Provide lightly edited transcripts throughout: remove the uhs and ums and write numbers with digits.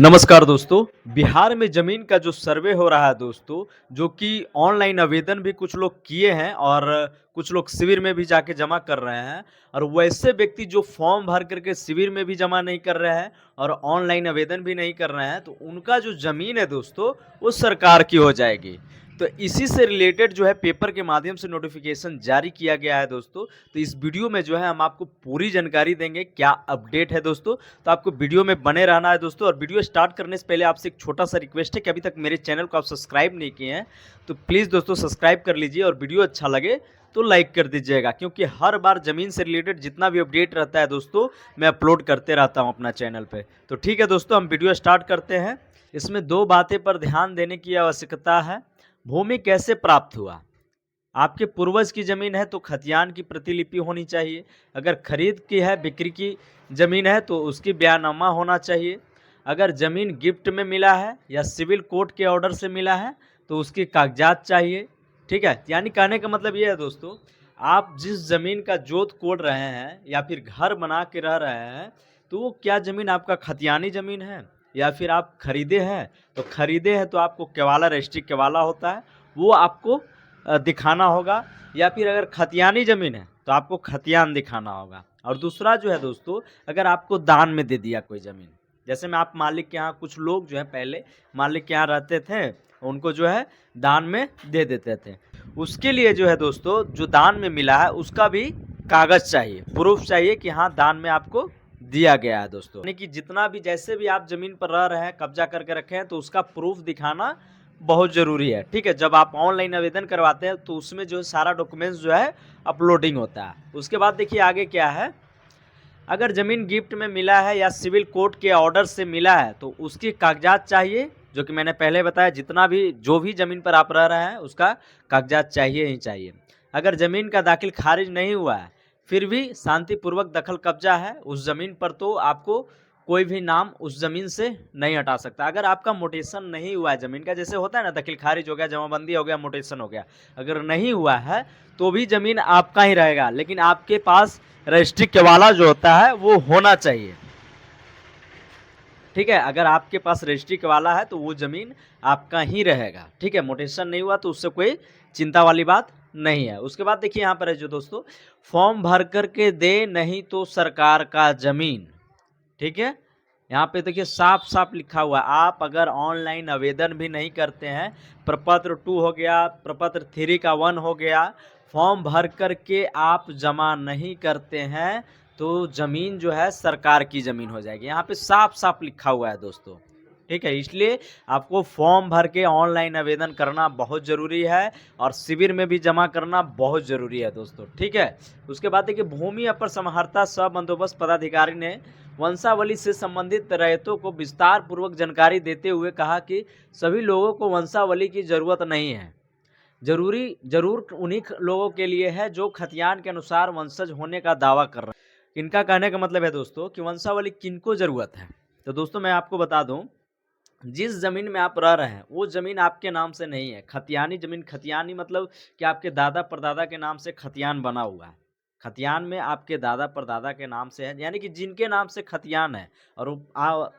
नमस्कार दोस्तों। बिहार में ज़मीन का जो सर्वे हो रहा है दोस्तों, जो कि ऑनलाइन आवेदन भी कुछ लोग किए हैं और कुछ लोग शिविर में भी जाके जमा कर रहे हैं और वैसे व्यक्ति जो फॉर्म भर करके शिविर में भी जमा नहीं कर रहे हैं और ऑनलाइन आवेदन भी नहीं कर रहे हैं, तो उनका जो ज़मीन है दोस्तों, वो सरकार की हो जाएगी। तो इसी से रिलेटेड जो है पेपर के माध्यम से नोटिफ़िकेशन जारी किया गया है दोस्तों। तो इस वीडियो में जो है हम आपको पूरी जानकारी देंगे, क्या अपडेट है दोस्तों। तो आपको वीडियो में बने रहना है दोस्तों। और वीडियो स्टार्ट करने से पहले आपसे एक छोटा-सा रिक्वेस्ट है कि अभी तक मेरे चैनल को आप सब्सक्राइब नहीं किए हैं, तो प्लीज़ दोस्तों सब्सक्राइब कर लीजिए और वीडियो अच्छा लगे तो लाइक कर दीजिएगा, क्योंकि हर बार ज़मीन से रिलेटेड जितना भी अपडेट रहता है दोस्तों, मैं अपलोड करते रहता हूँ अपना चैनल पे। तो ठीक है दोस्तों, हम वीडियो स्टार्ट करते हैं। इसमें 2 बातें पर ध्यान देने की आवश्यकता है। भूमि कैसे प्राप्त हुआ? आपके पूर्वज की ज़मीन है तो खतियान की प्रतिलिपि होनी चाहिए। अगर खरीद की है, बिक्री की ज़मीन है तो उसकी बयाननामा होना चाहिए। अगर ज़मीन गिफ्ट में मिला है या सिविल कोर्ट के ऑर्डर से मिला है तो उसके कागजात चाहिए। ठीक है? यानी कहने का मतलब ये है दोस्तों, आप जिस ज़मीन का जोत कोड़ रहे हैं या फिर घर बना के रह रहे हैं, तो वो क्या ज़मीन आपका खतियानी ज़मीन है या फिर आप खरीदे हैं? तो खरीदे हैं तो आपको केवाला, रजिस्ट्री केवाला होता है, वो आपको दिखाना होगा। या फिर अगर खतियानी ज़मीन है तो आपको खतियान दिखाना होगा। और दूसरा जो है दोस्तों, अगर आपको दान में दे दिया कोई ज़मीन, जैसे में आप मालिक के यहाँ, कुछ लोग जो है पहले मालिक के यहाँ रहते थे, उनको जो है दान में दे देते थे। उसके लिए जो है दोस्तों, जो दान में मिला है उसका भी कागज़ चाहिए, प्रूफ चाहिए कि हाँ दान में आपको दिया गया है दोस्तों। यानी कि जितना भी, जैसे भी आप ज़मीन पर रह रहे हैं, कब्जा करके रखे हैं, तो उसका प्रूफ दिखाना बहुत ज़रूरी है। ठीक है? जब आप ऑनलाइन आवेदन करवाते हैं तो उसमें जो सारा डॉक्यूमेंट्स जो है अपलोडिंग होता है। उसके बाद देखिए आगे क्या है। अगर ज़मीन गिफ्ट में मिला है या सिविल कोर्ट के ऑर्डर से मिला है तो उसके कागजात चाहिए, जो कि मैंने पहले बताया, जितना भी, जो भी ज़मीन पर आप रह रहे हैं उसका कागजात चाहिए ही चाहिए। अगर ज़मीन का दाखिल खारिज नहीं हुआ है, फिर भी शांतिपूर्वक दखल कब्जा है उस ज़मीन पर, तो आपको कोई भी नाम उस ज़मीन से नहीं हटा सकता। अगर आपका मोटेशन नहीं हुआ है ज़मीन का, जैसे होता है ना, दखल खारिज हो गया, जमाबंदी हो गया, मोटेशन हो गया, अगर नहीं हुआ है तो भी ज़मीन आपका ही रहेगा, लेकिन आपके पास रजिस्ट्री केवाला जो होता है वो होना चाहिए। ठीक है? अगर आपके पास रजिस्ट्री केवाला है तो वो ज़मीन आपका ही रहेगा। ठीक है? मोटेशन नहीं हुआ तो उससे कोई चिंता वाली बात नहीं है। उसके बाद देखिए यहाँ पर है जो दोस्तों, फॉर्म भर कर के दे, नहीं तो सरकार का ज़मीन। ठीक है? यहाँ पे देखिए साफ-साफ लिखा हुआ है, आप अगर ऑनलाइन आवेदन भी नहीं करते हैं, प्रपत्र 2 हो गया, प्रपत्र 3 का 1 हो गया, फॉर्म भर कर के आप जमा नहीं करते हैं, तो ज़मीन जो है सरकार की ज़मीन हो जाएगी। यहाँ पे साफ-साफ लिखा हुआ है दोस्तों। ठीक है? इसलिए आपको फॉर्म भर के ऑनलाइन आवेदन करना बहुत ज़रूरी है और शिविर में भी जमा करना बहुत ज़रूरी है दोस्तों। ठीक है? उसके बाद देखिए, भूमि अपर समहर्ता सह बंदोबस्त पदाधिकारी ने वंशावली से संबंधित रैयतों को विस्तार पूर्वक जानकारी देते हुए कहा कि सभी लोगों को वंशावली की ज़रूरत नहीं है। ज़रूर उन्हीं लोगों के लिए है जो खतियान के अनुसार वंशज होने का दावा कर रहे हैं। इनका कहने का मतलब है दोस्तों कि वंशावली किनको ज़रूरत है। तो दोस्तों मैं आपको बता दूं, जिस ज़मीन में आप रह रहे हैं वो ज़मीन आपके नाम से नहीं है। खतियानी ज़मीन, खतियानी मतलब कि आपके दादा परदादा के नाम से खतियान बना हुआ है। खतियान में आपके दादा परदादा के नाम से है, यानी कि जिनके नाम से खतियान है और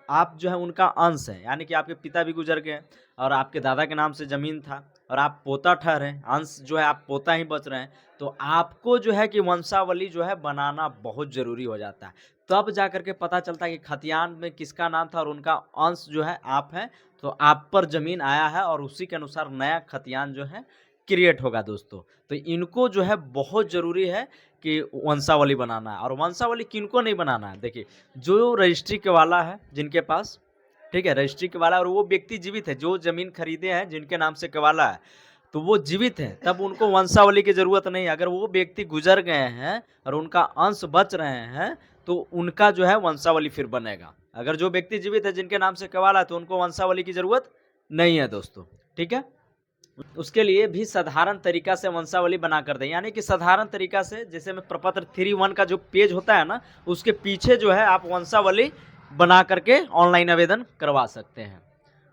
आप जो है उनका अंश है, यानी कि आपके पिता भी गुजर गए और आपके दादा के नाम से ज़मीन था और आप पोता ठहरे, अंश जो है आप पोता ही बच रहे हैं, तो आपको जो है कि वंशावली जो है बनाना बहुत ज़रूरी हो जाता है। तब जा कर के पता चलता है कि खतियान में किसका नाम था और उनका अंश जो है आप हैं, तो आप पर ज़मीन आया है और उसी के अनुसार नया खतियान जो है क्रिएट होगा दोस्तों। तो इनको जो है बहुत ज़रूरी है कि वंशावली बनाना है। और वंशावली किनको नहीं बनाना है, देखिए जो रजिस्ट्री के वाला है जिनके पास, ठीक है, रजिस्ट्री के वाला, और वो व्यक्ति जीवित है, जो ज़मीन खरीदे हैं जिनके नाम से केवाला है, तो वो जीवित हैं, तब उनको वंशावली की ज़रूरत नहीं है। अगर वो व्यक्ति गुजर गए हैं और उनका अंश बच रहे हैं, तो उनका जो है वंशावली फिर बनेगा। अगर जो व्यक्ति जीवित है जिनके नाम से केवाला है, तो उनको वंशावली की ज़रूरत नहीं है दोस्तों। ठीक है? उसके लिए भी साधारण तरीका से वंशावली बना कर दें, यानी कि साधारण तरीका से, जैसे में प्रपत्र 3(1) का जो पेज होता है ना, उसके पीछे जो है आप वंशावली बना करके ऑनलाइन आवेदन करवा सकते हैं।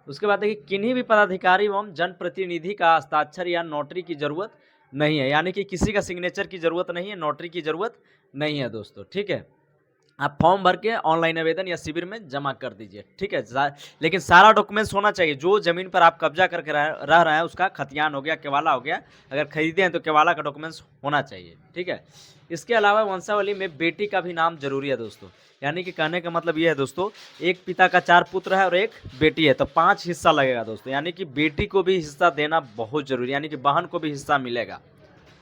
उसके बाद देखिए, किन्हीं भी पदाधिकारी एवं जनप्रतिनिधि का हस्ताक्षर या नोटरी की ज़रूरत नहीं है, यानी कि किसी का सिग्नेचर की ज़रूरत नहीं है, नोटरी की ज़रूरत नहीं है दोस्तों। ठीक है? आप फॉर्म भर के ऑनलाइन आवेदन या शिविर में जमा कर दीजिए, ठीक है। लेकिन सारा डॉक्यूमेंट्स होना चाहिए, जो ज़मीन पर आप कब्जा करके रह रहे हैं उसका खतियान हो गया, केवाला हो गया, अगर खरीदे हैं तो केवाला का डॉक्यूमेंट्स होना चाहिए, ठीक है। इसके अलावा वंशावली में बेटी का भी नाम जरूरी है दोस्तों, यानी कि कहने का मतलब ये है दोस्तों, एक पिता का 4 पुत्र है और एक बेटी है तो 5 हिस्सा लगेगा दोस्तों, यानी कि बेटी को भी हिस्सा देना बहुत जरूरी, यानी कि बहन को भी हिस्सा मिलेगा,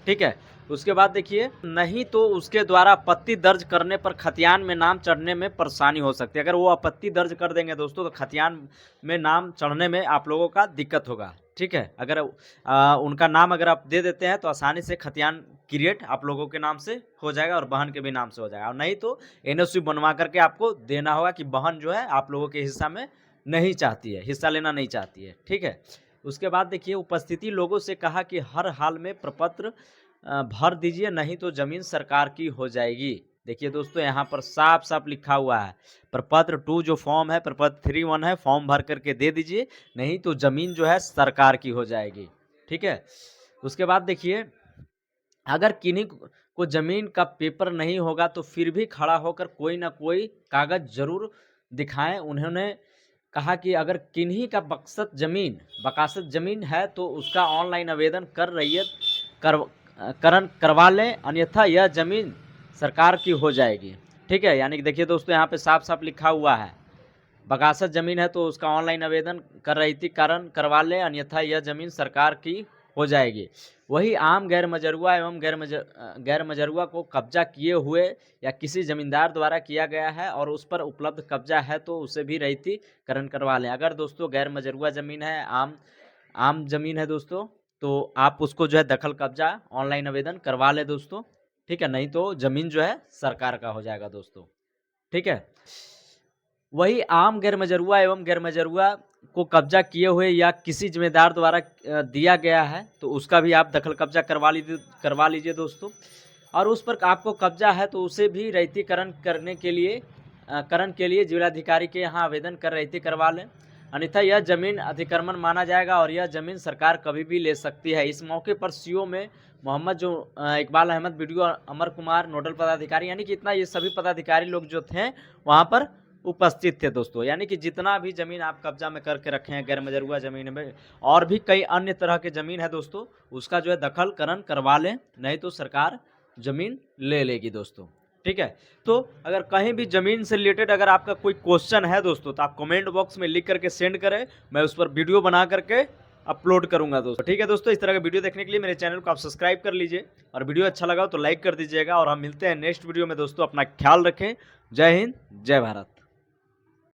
ठीक है। उसके बाद देखिए, नहीं तो उसके द्वारा आपत्ति दर्ज करने पर खतियान में नाम चढ़ने में परेशानी हो सकती है। अगर वो आपत्ति दर्ज कर देंगे दोस्तों तो खतियान में नाम चढ़ने में आप लोगों का दिक्कत होगा, ठीक है। अगर उनका नाम अगर आप दे देते हैं तो आसानी से खतियान क्रिएट आप लोगों के नाम से हो जाएगा और बहन के भी नाम से हो जाएगा, और नहीं तो एनओसी बनवा करके आपको देना होगा कि बहन जो है आप लोगों के हिस्सा में नहीं चाहती है, हिस्सा लेना नहीं चाहती है, ठीक है। उसके बाद देखिए, उपस्थिति लोगों से कहा कि हर हाल में प्रपत्र भर दीजिए, नहीं तो ज़मीन सरकार की हो जाएगी। देखिए दोस्तों, यहाँ पर साफ साफ लिखा हुआ है, प्रपत्र 2 जो फॉर्म है, प्रपत्र 3-1 है, फॉर्म भर करके दे दीजिए, नहीं तो ज़मीन जो है सरकार की हो जाएगी, ठीक है। उसके बाद देखिए, अगर किन्हीं को ज़मीन का पेपर नहीं होगा तो फिर भी खड़ा होकर कोई ना कोई कागज़ ज़रूर दिखाएं। उन्होंने कहा कि अगर किन्हीं का बकासत ज़मीन है तो उसका ऑनलाइन आवेदन कर रैयत करवा लें, अन्यथा यह ज़मीन सरकार की हो जाएगी, ठीक है। यानी कि देखिए दोस्तों, यहाँ पे साफ साफ लिखा हुआ है, बकासत ज़मीन है तो उसका ऑनलाइन आवेदन कर रैयतीकरण करवा लें, अन्यथा यह ज़मीन सरकार की हो जाएगी। वही आम गैर मजरूआ एवं गैर मजरूआ को कब्जा किए हुए या किसी ज़मींदार द्वारा किया गया है और उस पर उपलब्ध कब्जा है तो उसे भी रैयतीकरण करवा लें। अगर दोस्तों गैर मजरूआ ज़मीन है, आम ज़मीन है दोस्तों, तो आप उसको जो है दखल कब्जा ऑनलाइन आवेदन करवा लें दोस्तों, ठीक है, नहीं तो ज़मीन जो है सरकार का हो जाएगा दोस्तों, ठीक है। वही आम गैर मजरूआ एवं गैर मजरूआ को कब्जा किए हुए या किसी जिम्मेदार द्वारा दिया गया है तो उसका भी आप दखल कब्जा करवा लीजिए दोस्तों। और उस पर आपको कब्जा है तो उसे भी रैयतीकरण के लिए जिलाधिकारी के यहाँ आवेदन कर रैयती करवा लें, अन्यथा यह ज़मीन अतिक्रमण माना जाएगा और यह ज़मीन सरकार कभी भी ले सकती है। इस मौके पर सीओ में मोहम्मद इकबाल अहमद, बीडीओ अमर कुमार, नोडल पदाधिकारी, यानी कि इतना ये सभी पदाधिकारी लोग जो थे वहाँ पर उपस्थित थे दोस्तों। यानी कि जितना भी ज़मीन आप कब्जा में करके रखे हैं गैर मजरूआ ज़मीन में, और भी कई अन्य तरह के ज़मीन है दोस्तों, उसका जो है दखलकरण करवा लें, नहीं तो सरकार ज़मीन ले लेगी दोस्तों, ठीक है। तो अगर कहीं भी ज़मीन से रिलेटेड अगर आपका कोई क्वेश्चन है दोस्तों तो आप कमेंट बॉक्स में लिख करके सेंड करें, मैं उस पर वीडियो बना करके अपलोड करूंगा दोस्तों, ठीक है दोस्तों। इस तरह का वीडियो देखने के लिए मेरे चैनल को आप सब्सक्राइब कर लीजिए और वीडियो अच्छा लगा तो लाइक कर दीजिएगा, और हम मिलते हैं नेक्स्ट वीडियो में दोस्तों। अपना ख्याल रखें। जय हिंद, जय भारत।